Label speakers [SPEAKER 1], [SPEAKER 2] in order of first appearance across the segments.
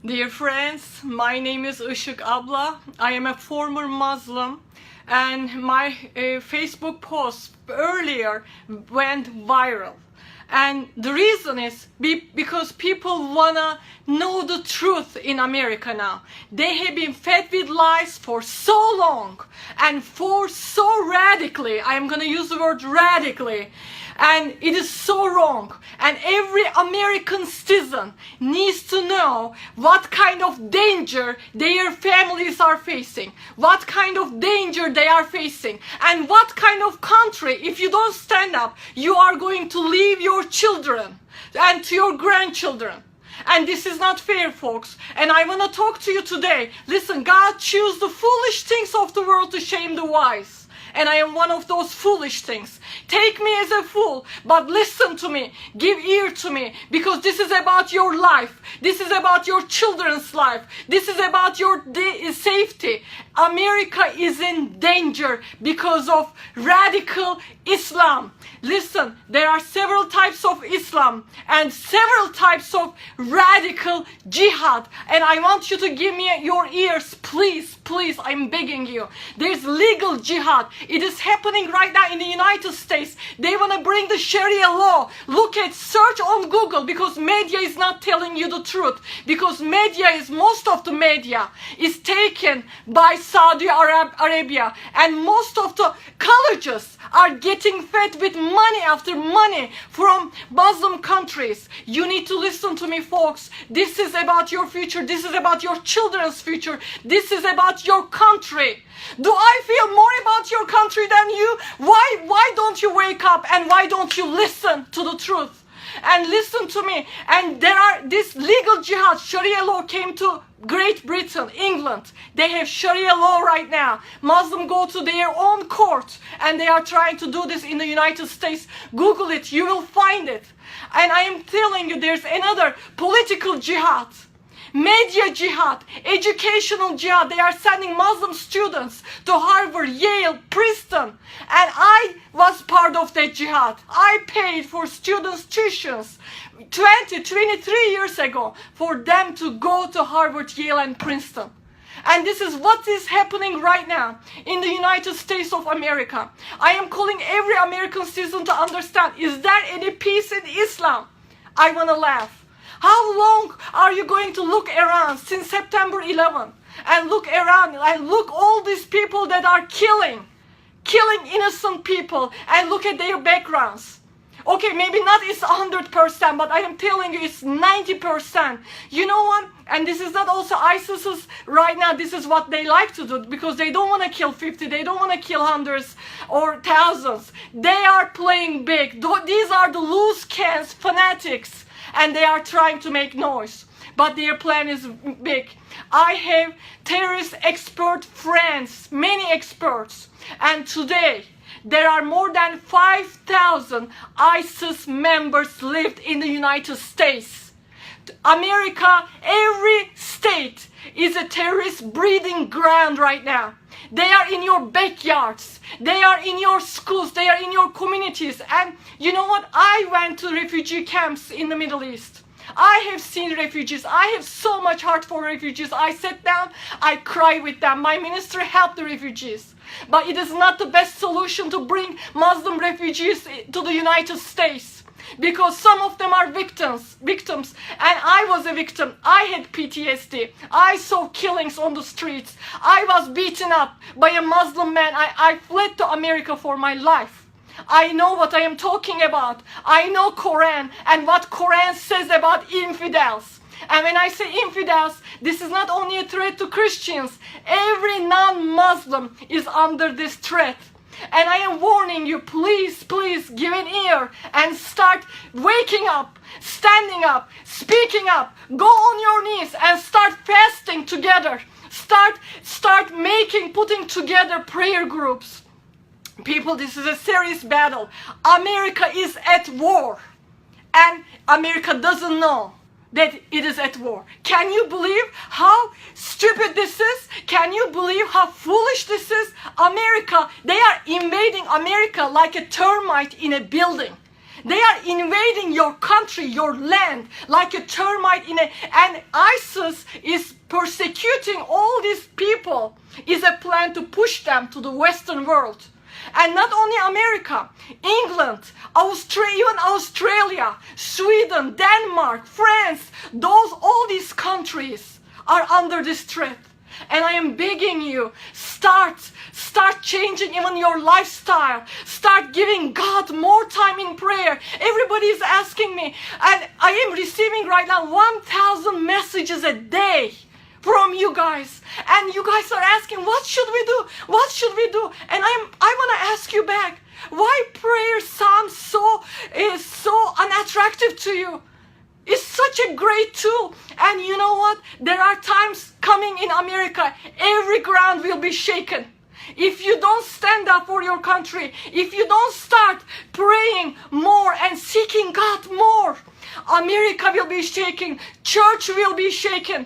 [SPEAKER 1] Dear friends, my name is Işık Abla. I am a former Muslim and my Facebook post earlier went viral. And the reason is because people wanna know the truth in America now. They have been fed with lies for so long and for so radically. I am gonna use the word radically. And it is so wrong. And every American citizen needs to know what kind of danger their families are facing, what kind of danger they are facing, and what kind of country, if you don't stand up, you are going to leave your children and to your grandchildren. And this is not fair, folks. And I want to talk to you today. Listen, God chose the foolish things of the world to shame the wise. And I am one of those foolish things. Take me as a fool, but listen to me. Give ear to me, because this is about your life. This is about your children's life. This is about your safety. America is in danger because of radical Islam. Listen, there are several types of Islam and several types of radical jihad. And I want you to give me your ears, please, please, I'm begging you. There's legal jihad. It is happening right now in the United States. They want to bring the Sharia law. Look at, search on Google, because media is not telling you the truth. Because most of the media is taken by Saudi Arabia. And most of the colleges are getting fed with money after money from Muslim countries. You need to listen to me, folks. This is about your future. This is about your children's future. This is about your country. Do I feel more about your country than you? Why don't you wake up, and why don't you listen to the truth? And listen to me. And there are this legal jihad, Sharia law came to Great Britain, England. They have Sharia law right now. Muslims go to their own court and they are trying to do this in the United States. Google it, you will find it. And I am telling you, there's another political jihad. Media jihad, educational jihad. They are sending Muslim students to Harvard, Yale, Princeton. And I was part of that jihad. I paid for students' tuitions 23 years ago for them to go to Harvard, Yale, and Princeton. And this is what is happening right now in the United States of America. I am calling every American citizen to understand, is there any peace in Islam? I want to laugh. How long are you going to look around since September 11 and look around and look all these people that are killing innocent people, and look at their backgrounds? Okay, maybe not it's 100%, but I am telling you it's 90%. You know what? And this is not also ISIS's right now. This is what they like to do, because they don't want to kill 50. They don't want to kill hundreds or thousands. They are playing big. These are the loose cannons, fanatics. And they are trying to make noise, but their plan is big. I have terrorist expert friends, many experts, and today there are more than 5,000 ISIS members lived in the United States. America, every state is a terrorist breeding ground right now. They are in your backyards. They are in your schools. They are in your communities. And you know what? I went to refugee camps in the Middle East. I have seen refugees. I have so much heart for refugees. I sat down, I cry with them. My minister helped the refugees. But it is not the best solution to bring Muslim refugees to the United States. Because some of them are victims, and I was a victim. I had PTSD. I saw killings on the streets. I was beaten up by a Muslim man. I fled to America for my life. I know what I am talking about. I know Quran and what Quran says about infidels. And when I say infidels, this is not only a threat to Christians. Every non-Muslim is under this threat. And I am warning you, please, please give an ear and start waking up, standing up, speaking up. Go on your knees and start fasting together. Start putting together prayer groups. People, this is a serious battle. America is at war, and America doesn't know that it is at war. Can you believe how stupid this is? Can you believe how foolish this is? America, they are invading America like a termite in a building. They are invading your country, your land, like a termite and ISIS is persecuting all these people. Is a plan to push them to the Western world. And not only America, England, even Australia, Sweden, Denmark, France, all these countries are under this threat. And I am begging you, start changing even your lifestyle. Start giving God more time in prayer. Everybody is asking me, and I am receiving right now 1,000 messages a day from you guys. And you guys are asking, what should we do? What should we do? And I want to ask you back, why prayer sounds so unattractive to you? It's such a great tool. And you know what? There are times coming in America, every ground will be shaken. If you don't stand up for your country, if you don't start praying more and seeking God more, America will be shaken, church will be shaken.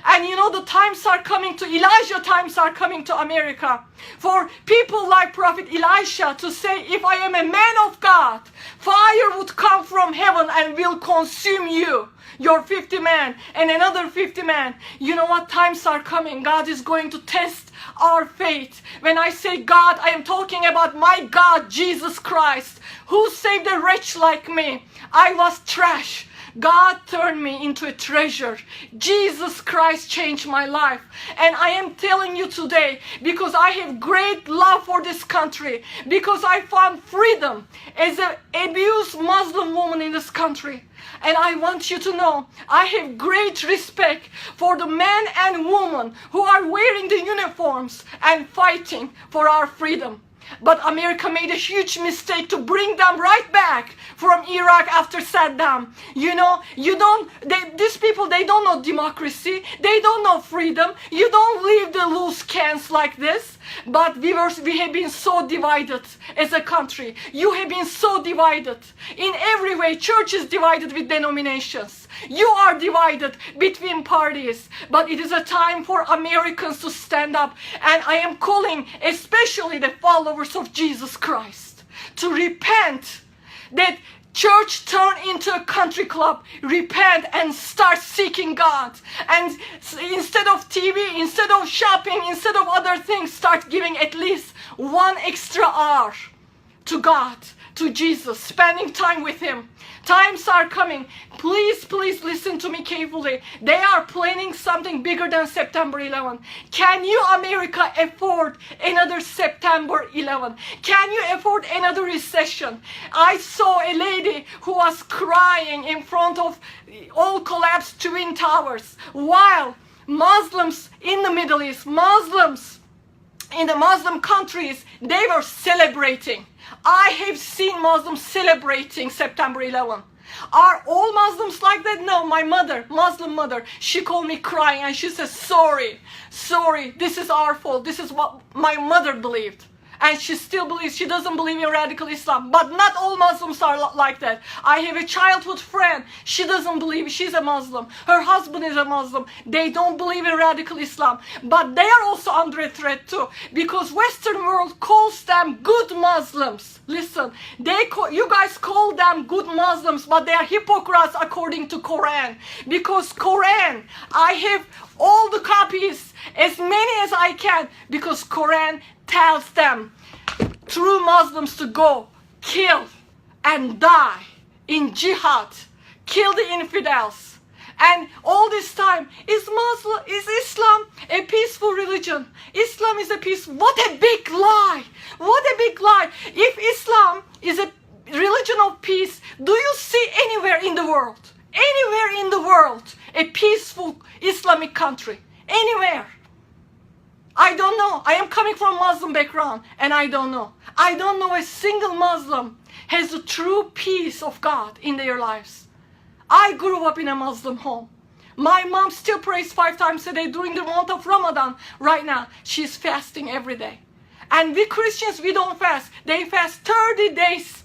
[SPEAKER 1] And you know, the times are coming to, Elijah times are coming to America. For people like Prophet Elisha to say, if I am a man of God, fire would come from heaven and will consume you, your 50 men and another 50 men. You know what? Times are coming. God is going to test our faith. When I say God, I am talking about my God, Jesus Christ, who saved a wretch like me. I was trash. God turned me into a treasure. Jesus Christ changed my life. And I am telling you today, because I have great love for this country, because I found freedom as an abused Muslim woman in this country. And I want you to know, I have great respect for the men and women who are wearing the uniforms and fighting for our freedom. But America made a huge mistake to bring them right back from Iraq after Saddam. You know, these people, they don't know democracy. They don't know freedom. You don't leave the loose cans like this. But we have been so divided as a country. You have been so divided. In every way, church is divided with denominations. You are divided between parties. But it is a time for Americans to stand up. And I am calling especially the followers of Jesus Christ to repent, that church turn into a country club. Repent and start seeking God. And instead of TV, instead of shopping, instead of other things, start giving at least 1 extra hour to God, to Jesus, spending time with Him. Times are coming. Please listen to me carefully. They are planning something bigger than September 11. Can you, America, afford another September 11? Can you afford another recession? I saw a lady who was crying in front of all collapsed Twin Towers, while Muslims in the Middle East, Muslims in the Muslim countries, they were celebrating. I have seen Muslims celebrating September 11. Are all Muslims like that? No, my mother, Muslim mother, she called me crying and she says, sorry, this is our fault. This is what my mother believed. And she still believes, she doesn't believe in radical Islam. But not all Muslims are like that. I have a childhood friend, she doesn't believe, she's a Muslim. Her husband is a Muslim. They don't believe in radical Islam. But they are also under a threat too. Because Western world calls them good Muslims. Listen, you guys call them good Muslims, but they are hypocrites according to Quran. Because Quran, I have all the copies, as many as I can, because Quran tells them, true Muslims, to go kill and die in jihad, kill the infidels. And all this time, is Islam a peaceful religion? Islam is a peace. What a big lie! What a big lie! If Islam is a religion of peace, do you see anywhere in the world, a peaceful Islamic country? Anywhere? I don't know. I am coming from a Muslim background and I don't know. I don't know a single Muslim has the true peace of God in their lives. I grew up in a Muslim home. My mom still prays 5 times a day during the month of Ramadan. Right now, she's fasting every day. And we Christians, we don't fast. They fast 30 days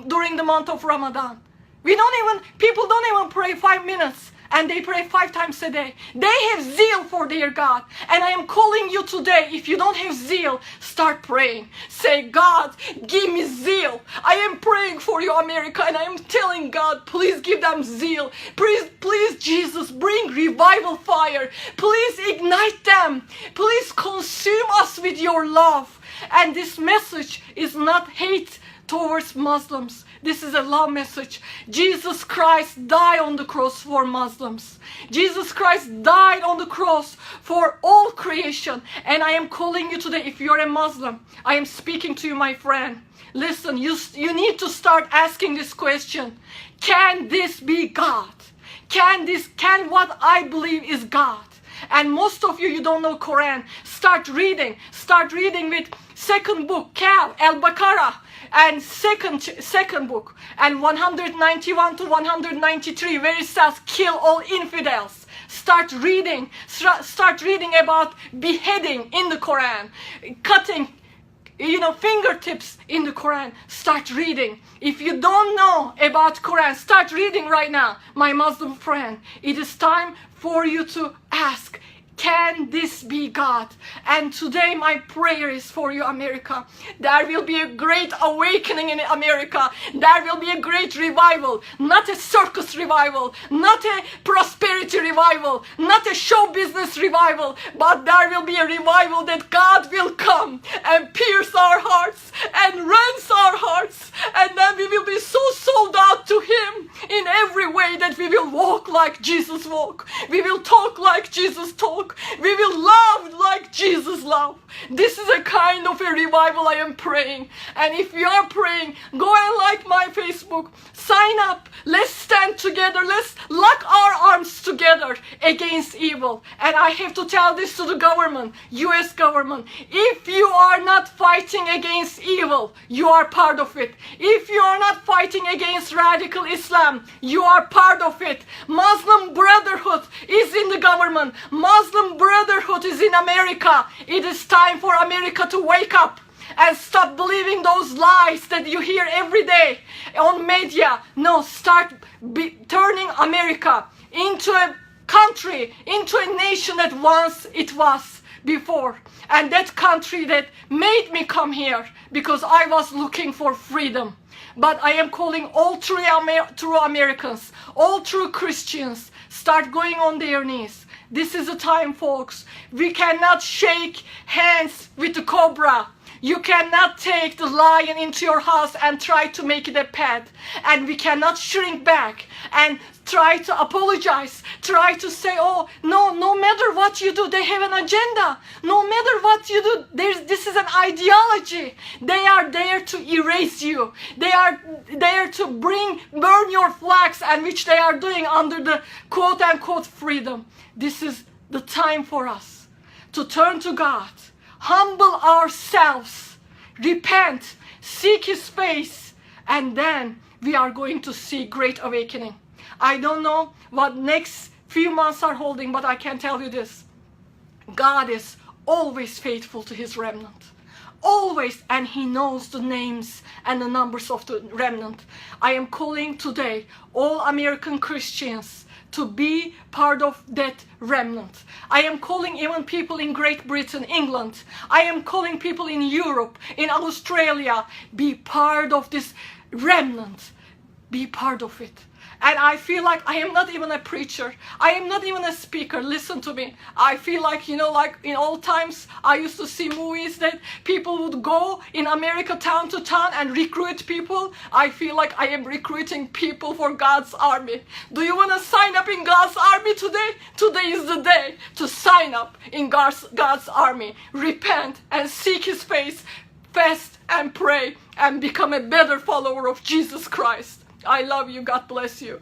[SPEAKER 1] during the month of Ramadan. People don't even pray 5 minutes. and they pray 5 times a day. They have zeal for their God. And I am calling you today, if you don't have zeal, start praying. Say, God, give me zeal. I am praying for you, America, and I am telling God, please give them zeal. Please, Jesus, bring revival fire. Please ignite them. Please consume us with your love. And this message is not hate towards Muslims. This is a love message. Jesus Christ died on the cross for Muslims. Jesus Christ died on the cross for all creation. And I am calling you today, if you're a Muslim, I am speaking to you, my friend. Listen, you need to start asking this question. Can this be God? Can what I believe is God? And most of you don't know Quran. Start reading. Start reading with second book, Al-Baqarah, and second book, and 191 to 193, where it says, kill all infidels. Start reading. Start reading about beheading in the Quran, cutting fingertips in the Quran. Start reading. If you don't know about Quran, start reading right now, my Muslim friend. It is time for you to ask, can this be God? And today my prayer is for you, America. There will be a great awakening in America. There will be a great revival. Not a circus revival. Not a prosperity revival. Not a show business revival. But there will be a revival that God will come and pierce our hearts and rends our hearts. And then we will be so sold out to Him in every way that we will walk like Jesus walked. We will talk like Jesus talked. We will love like Jesus loved. This is a kind of a revival I am praying. And if you are praying, go and like my Facebook. Sign up. Let's stand together. Let's lock our arms together against evil. And I have to tell this to the government, US government. If you are not fighting against evil, you are part of it. If you are not fighting against radical Islam, you are part of it. Muslim Brotherhood is in the government. Muslim Brotherhood is in America. It is time for America to wake up and stop believing those lies that you hear every day on media. No, start turning America into a country, into a nation that once it was before. And that country that made me come here because I was looking for freedom. But I am calling all true Americans, all true Christians, start going on their knees. This is the time, folks. We cannot shake hands with the cobra. You cannot take the lion into your house and try to make it a pet. And we cannot shrink back and try to apologize. Try to say, oh, no matter what you do, they have an agenda. No matter what you do, this is an ideology. They are there to erase you. They are there to burn your flags, and which they are doing under the quote-unquote freedom. This is the time for us to turn to God, humble ourselves, repent, seek His face, and then we are going to see great awakening. I don't know what next few months are holding, but I can tell you this. God is always faithful to His remnant. Always, and He knows the names and the numbers of the remnant. I am calling today all American Christians to be part of that remnant. I am calling even people in Great Britain, England. I am calling people in Europe, in Australia, be part of this remnant. Be part of it. And I feel like I am not even a preacher. I am not even a speaker. Listen to me. I feel like, like in old times, I used to see movies that people would go in America town to town and recruit people. I feel like I am recruiting people for God's army. Do you want to sign up in God's army today? Today is the day to sign up in God's army. Repent and seek His face. Fast and pray and become a better follower of Jesus Christ. I love you. God bless you.